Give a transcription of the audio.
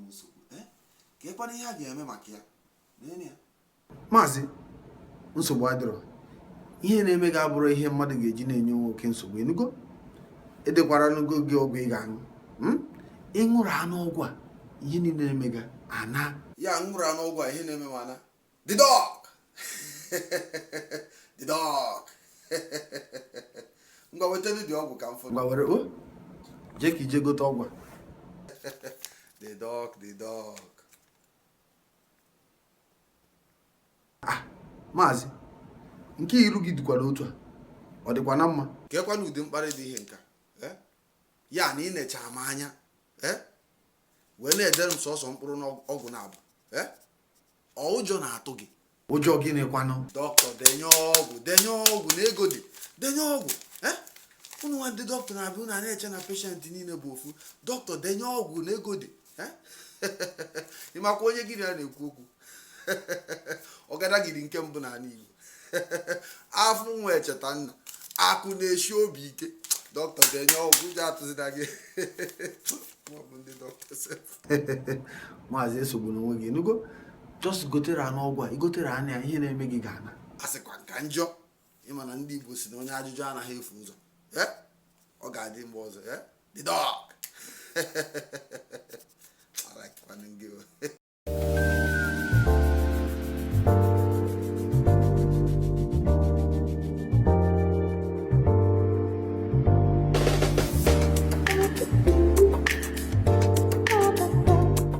nsogbu ka ịkwana ihe a ga-eme maka ya ya maazị nsogbu adịrọ ihe na-eme ga-abụrụ ihe mmadụ ga-eji na-enye nwoke nsogbu enugo edekwara n'ugo gị ọgwụ ị ga-aṅụ ịṅụrụ anụ ọgwụ a ihe niile na-eme ga ana ya ṅụrụ anụ ọgwụ a ihe na-eme m ana the dog the dog ngwa wetara dị ọgwụ ka m fọrọ ngwa were o jee ka ije gote ọgwụ the dog maazị nke iru gị dịkwara otu a ọ dịkwa na mma ka ekwana ụdị mkparị dị ihe nka ya na ị necha m anya wee na-edere m sọsọ mkpụrụ n'ọgwụ na-abụ ụjọ na-atụ gị ụjọ gịnị kwanụ dọkịta denye ọgwụ na ego dị denye ọgwụ ụnụ nwa ndị dọkịta na-abịa ụnụ na-eche na peshentị niile bụ ofu dọkịta denye ọgwụ na ego dị ịmakwa onye gị na na-ekwu okwu ọgadagidi nke mbụ n'ala Igbo afọ nwa echeta nna akụ na-eshi obi ike dọkịta denye ọgwụ ji atụzina gị ndị dọkịta maazị esogbu n'onwe gị enugo just gotere anụ ọgwụ a igotere anya ihe na-eme gị ga-ana asịkwa nka njọ ịma na ndị Igbo si na onye ajụjụ anaghị efu ụzọ ọ ga-adị mgbe ọzọ the dog I like